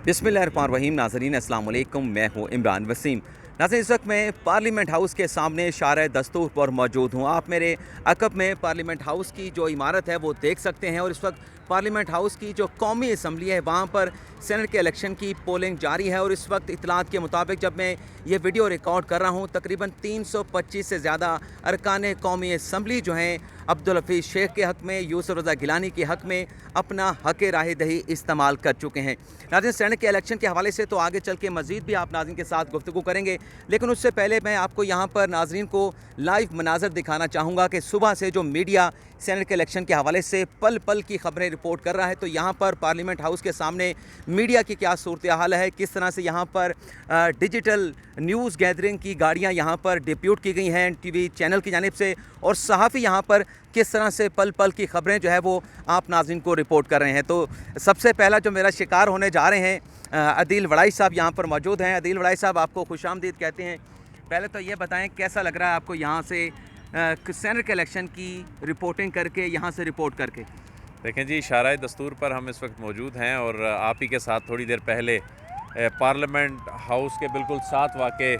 बिस्मिल्लाहिर्रहमानिर्रहीम। नाज़रीन अस्सलाम वालेकुम, मैं हूँ इमरान वसीम। नाज़रीन, इस वक्त मैं पार्लियामेंट हाउस के सामने शारे दस्तूर पर मौजूद हूँ। आप मेरे अक़ब में पार्लियामेंट हाउस की जो इमारत है वो देख सकते हैं और इस वक्त पार्लियामेंट हाउस की जो कौमी असम्बली है वहाँ पर सेनेट के इलेक्शन की पोलिंग जारी है और इस वक्त इतलात के मुताबिक जब मैं ये वीडियो रिकॉर्ड कर रहा हूँ तकरीबन 325 से ज़्यादा अरकान कौमी असम्बली जो हैं अब्दुल हफीज़ शेख के हक़ में, यूसुफ रज़ा गिलानी के हक़ में अपना हक़ राह दही इस्तेमाल कर चुके हैं। नाज़रीन, सेनेट के इलेक्शन के हवाले से तो आगे चल के मज़ीद भी आप नाज़रीन के साथ गुफ्तगू करेंगे, लेकिन उससे पहले मैं आपको यहाँ पर नाज़रीन को लाइव मनाज़र दिखाना चाहूँगा कि सुबह से जो मीडिया सेनेट के इलेक्शन के हवाले से पल पल की खबरें रिपोर्ट कर रहा है। तो यहाँ पर पार्लियामेंट हाउस के सामने मीडिया की क्या सूरत हाल है, किस तरह से यहाँ पर डिजिटल न्यूज़ गैदरिंग की गाड़ियाँ यहाँ पर डिप्यूट की गई हैं टीवी चैनल की जानिब से, और सहाफ़ी यहाँ पर किस तरह से पल पल की खबरें जो है वो आप नाज़रीन को रिपोर्ट कर रहे हैं। तो सबसे पहला जो मेरा शिकार होने जा रहे हैं अदील वड़ाई साहब यहाँ पर मौजूद हैं। अदील वड़ाई साहब, आपको खुशामदीद कहते हैं। पहले तो ये बताएं कैसा लग रहा है आपको यहाँ से सेनेट के इलेक्शन की रिपोर्टिंग करके, यहाँ से रिपोर्ट करके? देखें जी, शाराए दस्तूर पर हम इस वक्त मौजूद हैं और आप ही के साथ थोड़ी देर पहले पार्लियामेंट हाउस के बिल्कुल साथ वाक़े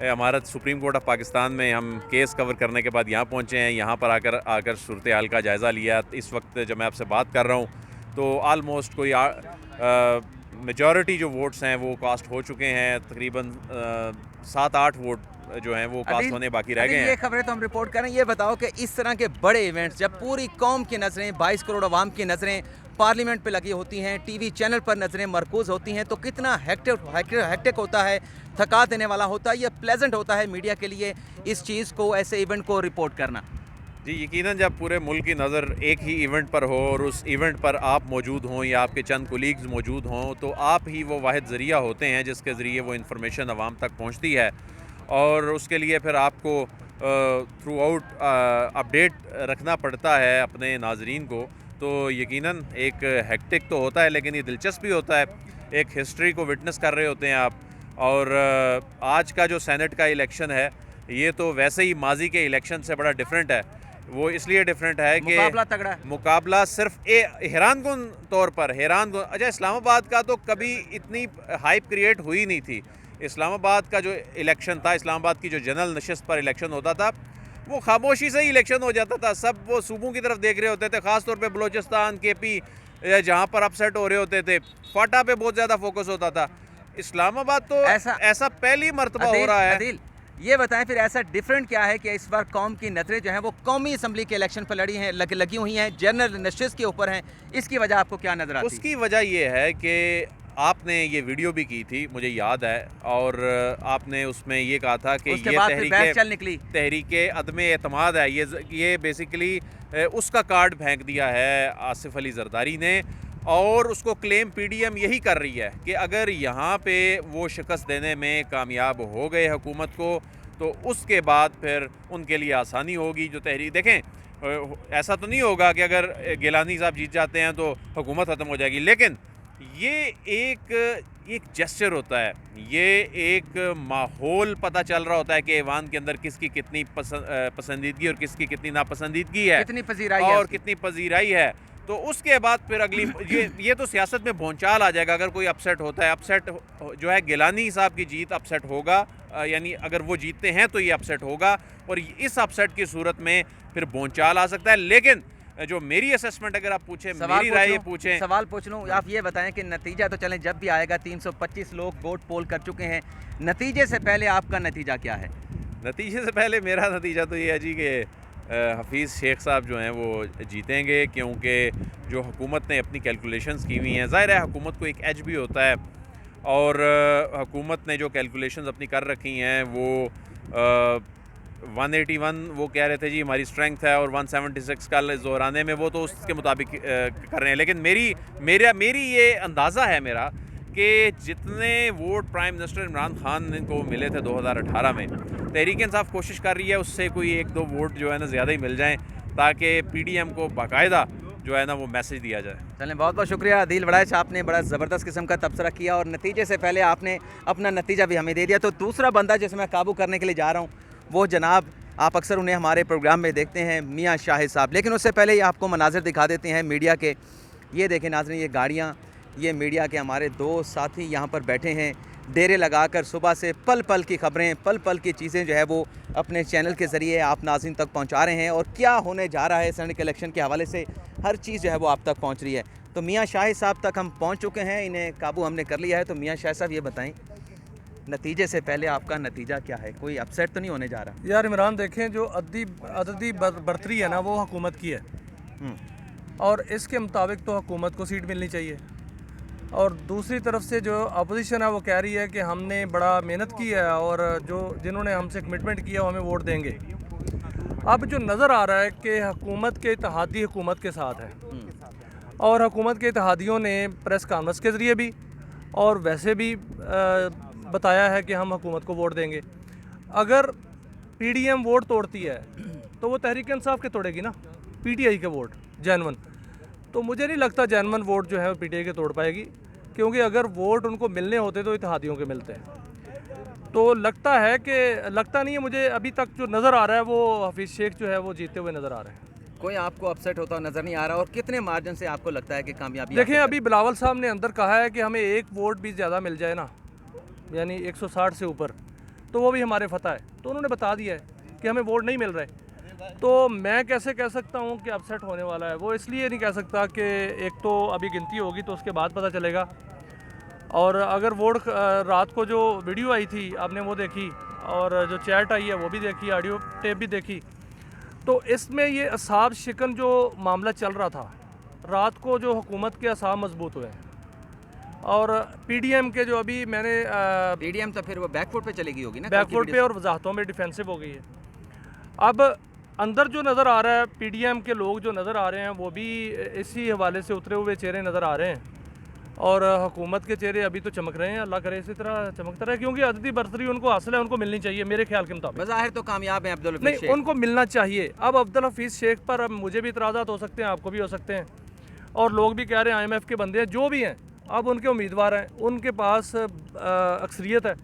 इमारत सुप्रीम कोर्ट ऑफ पाकिस्तान में हम केस कवर करने के बाद यहाँ पहुँचे हैं। यहाँ पर आकर सूरत हाल का जायज़ा लिया। इस वक्त जब मैं आपसे बात कर रहा हूँ तो आलमोस्ट कोई मेजॉरिटी जो वोट्स हैं वो कास्ट हो चुके हैं। तकरीबन 7-8 वोट जो हैं वो कास्ट होने बाकी रह गए हैं। ये खबरें तो हम रिपोर्ट करें। ये बताओ कि इस तरह के बड़े इवेंट्स जब पूरी कौम की नज़रें, 22 करोड़ आवाम की नज़रें पार्लियामेंट पे लगी होती हैं, टीवी चैनल पर नज़रें मरकूज़ होती हैं, तो कितना हेक्टिक होता है, थका देने वाला होता है, ये प्लेजेंट होता है मीडिया के लिए इस चीज़ को, ऐसे इवेंट को रिपोर्ट करना? जी, यकीनन जब पूरे मुल्क की नज़र एक ही इवेंट पर हो और उस इवेंट पर आप मौजूद हों या आपके चंद कोलीग्स मौजूद हों, तो आप ही वो वाहिद ज़रिया होते हैं जिसके ज़रिए वो इन्फॉर्मेशन आवाम तक पहुँचती है। और उसके लिए फिर आपको थ्रू आउट अपडेट रखना पड़ता है अपने नाजरीन को। तो यकीनन एक हेक्टिक तो होता है, लेकिन ये दिलचस्प भी होता है। एक हिस्ट्री को विटनेस कर रहे होते हैं आप। और आज का जो सेनेट का इलेक्शन है ये तो वैसे ही माजी के इलेक्शन से बड़ा डिफरेंट है। वो इसलिए डिफरेंट है कि मुकाबला तगड़ा है। मुकाबला सिर्फ हैरानकुन तौर पर अच्छा, इस्लामाबाद का तो कभी इतनी हाइप क्रिएट हुई नहीं थी। इस्लामाबाद का जो इलेक्शन था, इस्लामाबाद की जो जनरल नशिस्त पर इलेक्शन होता था, वो खामोशी से ही इलेक्शन हो जाता था। सब वो सूबों की तरफ देख रहे होते थे, ख़ास तौर पे बलूचिस्तान, केपी, जहाँ पर अपसेट हो रहे होते थे। फाटा पे बहुत ज़्यादा फोकस होता था। इस्लामाबाद तो ऐसा पहली मरतबा हो रहा है। ये बताएं फिर ऐसा डिफरेंट क्या है कि इस बार कौम की नज़रें जो हैं वो कौमी असम्बली के इलेक्शन पर लगी हुई हैं, जनरल नशिस्त के ऊपर हैं, इसकी वजह आपको क्या नज़र आती है? उसकी वजह ये है कि आपने ये वीडियो भी की थी, मुझे याद है, और आपने उसमें ये कहा था कि ये तहरीके अदम एतमाद है। ये बेसिकली उसका कार्ड फेंक दिया है आसिफ अली जरदारी ने, और उसको क्लेम पीडीएम यही कर रही है कि अगर यहाँ पे वो शिकस्त देने में कामयाब हो गए हुकूमत को तो उसके बाद फिर उनके लिए आसानी होगी। जो तहरीक देखें, ऐसा तो नहीं होगा कि अगर गिलानी साहब जीत जाते हैं तो हुकूमत ख़त्म हो जाएगी, लेकिन ये एक जेस्चर होता है, ये एक माहौल पता चल रहा होता है कि ऐवान के अंदर किसकी कितनी पसंदीदगी और किसकी कितनी नापसंदीदगी है, कितनी पजीराई और कितनी पजीराई है। तो उसके बाद फिर अगली ये तो सियासत में भौचाल आ जाएगा अगर कोई अपसेट होता है। अपसेट जो है गिलानी साहब की जीत अपसेट होगा, यानी अगर वो जीतते हैं तो ये अपसेट होगा, और इस अपसेट की सूरत में फिर भौचाल आ सकता है। लेकिन जो मेरी असेसमेंट अगर आप पूछें, मेरी राय पूछें, सवाल पूछ लूँ, आप ये बताएं कि नतीजा तो चलें जब भी आएगा, 325 लोग वोट पोल कर चुके हैं, नतीजे से पहले आपका नतीजा क्या है? नतीजे से पहले मेरा नतीजा तो ये है जी कि हफीज़ शेख साहब जो हैं वो जीतेंगे, क्योंकि जो हुकूमत ने अपनी कैलकुलेशंस की हुई हैं, ज़ाहिर है हुकूमत को एक एज भी होता है, और हुकूमत ने जो कैलकुलेशंस अपनी कर रखी हैं वो 181 वो कह रहे थे जी हमारी स्ट्रेंथ है, और 176 का जोहराने में वो तो उसके मुताबिक कर रहे हैं। लेकिन मेरी ये अंदाज़ा है मेरा कि जितने vote prime minister Imran Khan को मिले थे 2018 में, तहरीक इंसाफ कोशिश कर रही है उससे कोई 1-2 वोट जो है ना ज़्यादा ही मिल जाएं, ताकि पीडीएम को बाकायदा जो है ना वो मैसेज दिया जाए। चलें, बहुत बहुत शुक्रिया अदील वड़ाई साहब, आपने बड़ा ज़बरदस्त किस्म का तबसरा किया और नतीजे से पहले आपने अपना नतीजा भी हमें दे दिया। तो दूसरा बंदा जिसे मैं काबू करने के लिए जा रहा हूँ वो जनाब, आप अक्सर उन्हें हमारे प्रोग्राम में देखते हैं, मियाँ शाहिद साहब। लेकिन उससे पहले ही आपको मनाज़र दिखा देते हैं मीडिया के। ये देखें नाज़रीन, ये गाड़ियाँ ये मीडिया के हमारे दो साथी यहाँ पर बैठे हैं डेरे लगाकर, सुबह से पल पल की खबरें, पल पल की चीज़ें जो है वो अपने चैनल के ज़रिए आप नाज़रीन तक पहुँचा रहे हैं, और क्या होने जा रहा है सेनेट इलेक्शन के हवाले से हर चीज़ जो है वो आप तक पहुँच रही है। तो मियाँ शाहिद साहब तक हम पहुँच चुके हैं, इन्हें काबू हमने कर लिया है। तो मियाँ शाहिद साहब ये बताएं, नतीजे से पहले आपका नतीजा क्या है? कोई अपसेट तो नहीं होने जा रहा? यार इमरान, देखें जो अददी बर्तरी है ना वो हुकूमत की है, और इसके मुताबिक तो हुकूमत को सीट मिलनी चाहिए। और दूसरी तरफ से जो अपोजिशन है वो कह रही है कि हमने बड़ा मेहनत की है और जिन्होंने हमसे कमिटमेंट किया वो हमें वोट देंगे। अब जो नज़र आ रहा है कि हुकूमत के इत्तेहादी हुकूमत के साथ है, और हुकूमत के इत्तेहादियों ने प्रेस कॉन्फ्रेंस के ज़रिए भी और वैसे भी बताया है कि हम हुकूमत को वोट देंगे। अगर PDM वोट तोड़ती है तो वो तहरीक इंसाफ के तोड़ेगी ना, PTI के वोट जैनवन। तो मुझे नहीं लगता जैनवन वोट जो है वो PTI के तोड़ पाएगी, क्योंकि अगर वोट उनको मिलने होते तो इत्तेहादियों के मिलते हैं। तो लगता नहीं है मुझे, अभी तक जो नज़र आ रहा है वो हफीज़ शेख जो है वो जीतते हुए नज़र आ रहे हैं। कोई आपको अपसेट होता नज़र नहीं आ रहा? और कितने मार्जिन से आपको लगता है कि कामयाबी? देखें, अभी बिलावल साहब ने अंदर कहा है कि हमें एक वोट भी ज़्यादा मिल जाए ना, यानी 160 से ऊपर, तो वो भी हमारे फतह है। तो उन्होंने बता दिया है कि हमें वोट नहीं मिल रहे। तो मैं कैसे कह सकता हूँ कि अपसेट होने वाला है? वो इसलिए नहीं कह सकता कि एक तो अभी गिनती होगी तो उसके बाद पता चलेगा, और अगर वोट रात को जो वीडियो आई थी आपने वो देखी, और जो चैट आई है वो भी देखी, ऑडियो टेप भी देखी, तो इसमें ये असाब शिकन जो मामला चल रहा था, रात को जो हुकूमत के असाब मजबूत हुए हैं, और PDM के जो अभी मैंने PDM तो फिर वो बैकफुट पे चलेगी होगी ना, बैकफुट पे और वजाहतों में डिफेंसिव हो गई है। अब अंदर जो नज़र आ रहा है, PDM के लोग जो नज़र आ रहे हैं वो भी इसी हवाले से उतरे हुए चेहरे नज़र आ रहे हैं, और हुकूमत के चेहरे अभी तो चमक रहे हैं। अल्लाह करे इसी तरह चमकता रहे, क्योंकि अददी बर्तरी उनको हासिल है, उनको मिलनी चाहिए मेरे ख्याल के मुताबिक। बज़ाहिर तो कामयाब है अब्दुल हफीज़ नहीं, शेख। उनको मिलना चाहिए। अब अब्दुल हफीज़ शेख पर अब मुझे भी इतराज़ात हो सकते हैं, आपको भी हो सकते हैं, और लोग भी कह रहे हैं IMF के बंदे हैं, जो भी हैं, अब उनके उम्मीदवार हैं, उनके पास अक्सरियत है,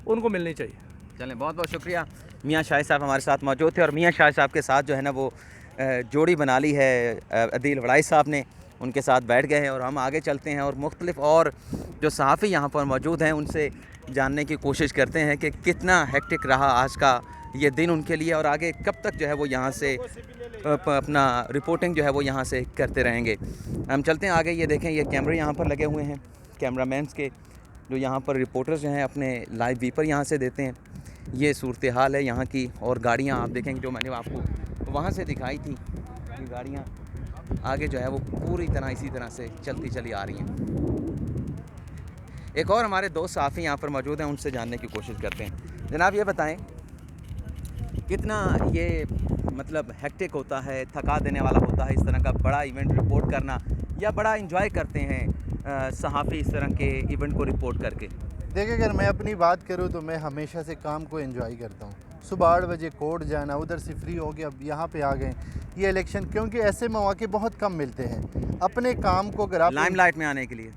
उनको मिलनी चाहिए। चलें, बहुत बहुत शुक्रिया। मियाँ शाहिद साहब हमारे साथ मौजूद थे, और मियाँ शाहिद साहब के साथ जो है ना वो जोड़ी बना ली है अदील वड़ाई साहब ने, उनके साथ बैठ गए हैं। और हम आगे चलते हैं और मुख्तलिफ और जो सहाफ़ी यहाँ पर मौजूद हैं उनसे जानने की कोशिश करते हैं कि कितना हेक्टिक रहा आज का ये दिन उनके लिए, और आगे कब तक जो है वो यहाँ से अपना रिपोर्टिंग जो है वो यहाँ से करते रहेंगे। हम चलते हैं आगे। ये देखें, ये कैमरे यहाँ पर लगे हुए हैं, कैमरामैन्स के, जो यहाँ पर रिपोर्टर्स जो हैं अपने लाइव वीपर यहाँ से देते हैं। ये सूरत हाल है यहाँ की। और गाड़ियाँ आप देखेंगे जो मैंने आपको वहाँ से दिखाई थी, ये गाड़ियाँ आगे जो है वो पूरी तरह इसी तरह से चलती चली आ रही हैं। एक और हमारे दो सहाफ़ी यहाँ पर मौजूद हैं, उनसे जानने की कोशिश करते हैं। जनाब ये बताएं, कितना ये मतलब हेक्टिक होता है, थका देने वाला होता है इस तरह का बड़ा इवेंट रिपोर्ट करना, या बड़ा इंजॉय करते हैं सहाफ़ी इस तरह के इवेंट को रिपोर्ट करके? देखिए, अगर मैं अपनी बात करूं तो मैं हमेशा से काम को एंजॉय करता हूं। सुबह 8 बजे कोर्ट जाना, उधर से फ्री हो गए, अब यहाँ पे आ गए ये इलेक्शन, क्योंकि ऐसे मौके बहुत कम मिलते हैं अपने काम को अगर आप लाइमलाइट में आने के लिए।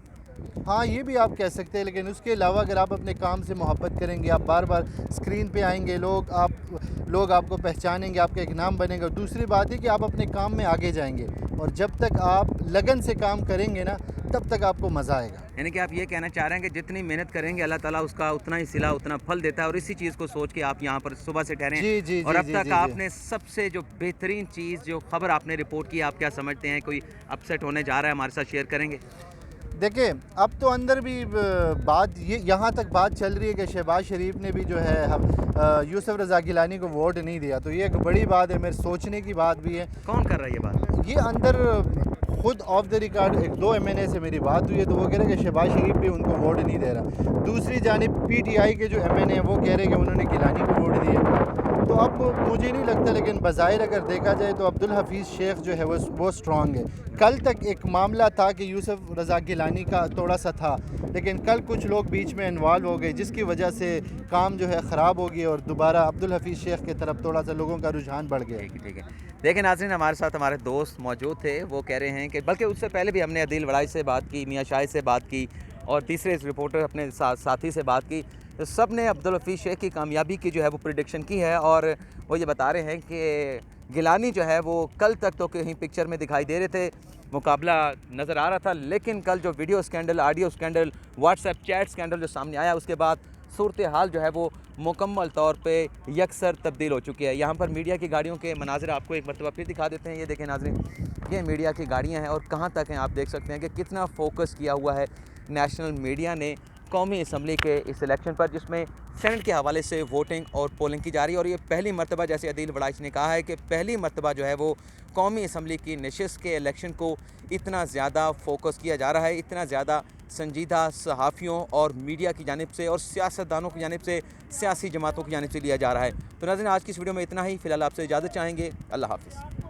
हाँ, ये भी आप कह सकते हैं, लेकिन उसके अलावा अगर आप अपने काम से मोहब्बत करेंगे, आप बार बार स्क्रीन पे आएंगे, लोग आपको पहचानेंगे, आपका एक नाम बनेगा। दूसरी बात है कि आप अपने काम में आगे जाएंगे, और जब तक आप लगन से काम करेंगे ना, तब तक आपको मज़ा आएगा। यानी कि आप ये कहना चाह रहे हैं कि जितनी मेहनत करेंगे अल्लाह ताला उसका उतना ही सिला, उतना फल देता है, और इसी चीज़ को सोच के आप यहाँ पर सुबह से ठहरे हैं। जी, और अब जी, तक जी, आपने सबसे जो बेहतरीन चीज़, जो खबर आपने रिपोर्ट की, आप क्या समझते हैं कोई अपसेट होने जा रहा है, हमारे साथ शेयर करेंगे? देखिए, अब तो अंदर भी बात ये यहाँ तक बात चल रही है कि शहबाज शरीफ ने भी जो है यूसुफ रज़ा गिलानी को वोट नहीं दिया, तो ये एक बड़ी बात है, मेरे सोचने की बात भी है। कौन कर रहा है ये बात? ये अंदर खुद ऑफ द रिकॉर्ड 1-2 MNA से मेरी बात हुई है, तो वो कह रहे हैं कि शहबाज शरीफ भी उनको वोट नहीं दे रहा। दूसरी जानिब PTI के जो MNA हैं वो कह रहे हैं कि उन्होंने गिलानी को वोट दिया। तो अब मुझे नहीं लगता, लेकिन बज़ाहिर अगर देखा जाए तो अब्दुल हफीज़ शेख जो है वो स्ट्रॉन्ग है। कल तक एक मामला था कि यूसुफ रज़ा गिलानी का थोड़ा सा था, लेकिन कल कुछ लोग बीच में इन्वॉल्व हो गए, जिसकी वजह से काम जो है ख़राब हो गई, और दोबारा अब्दुल हफीज़ शेख की तरफ थोड़ा सा लोगों का रुझान बढ़ गया। ठीक है। देखिए नाज़रीन, हमारे साथ हमारे दोस्त मौजूद थे, वो कह रहे हैं कि बल्कि उससे पहले भी हमने अदील वड़ाई से बात की, मियाँ शाहिद से बात की, और तीसरे रिपोर्टर अपने साथी से बात की, तो सब ने अब्दुल हफीज़ शेख की कामयाबी की जो है वो प्रेडिक्शन की है। और वो ये बता रहे हैं कि गिलानी जो है वो कल तक तो कहीं पिक्चर में दिखाई दे रहे थे, मुकाबला नज़र आ रहा था, लेकिन कल जो video scandal, audio scandal, WhatsApp chat scandal जो सामने आया, उसके बाद सूरत हाल जो है वो मुकम्मल तौर पे यकसर तब्दील हो चुकी है। यहाँ पर मीडिया की गाड़ियों के मनाज़िर आपको एक मरतबा फिर दिखा देते हैं। ये देखें नाज़रीन, ये मीडिया की गाड़ियाँ हैं और कहाँ तक हैं आप देख सकते हैं कि कितना फोकस किया हुआ है नेशनल मीडिया ने कौमी असम्बली के इस इलेक्शन पर, जिसमें सेनेट के हवाले से वोटिंग और पोलिंग की जा रही है। और ये पहली मरतबा, जैसे अदील वड़ाइच ने कहा है कि पहली मरतबा जो है वो कौमी असम्बली की नशिस्त के इलेक्शन को इतना ज़्यादा फोकस किया जा रहा है, इतना ज़्यादा संजीदा सहाफ़ियों और मीडिया की जानिब से और सियासतदानों की जानिब से, सियासी जमातों की जानिब से लिया जा रहा है। तो नाज़रीन, आज की इस वीडियो में इतना ही। फ़िलहाल आपसे इजाज़त चाहेंगे। अल्लाह हाफ़िज़।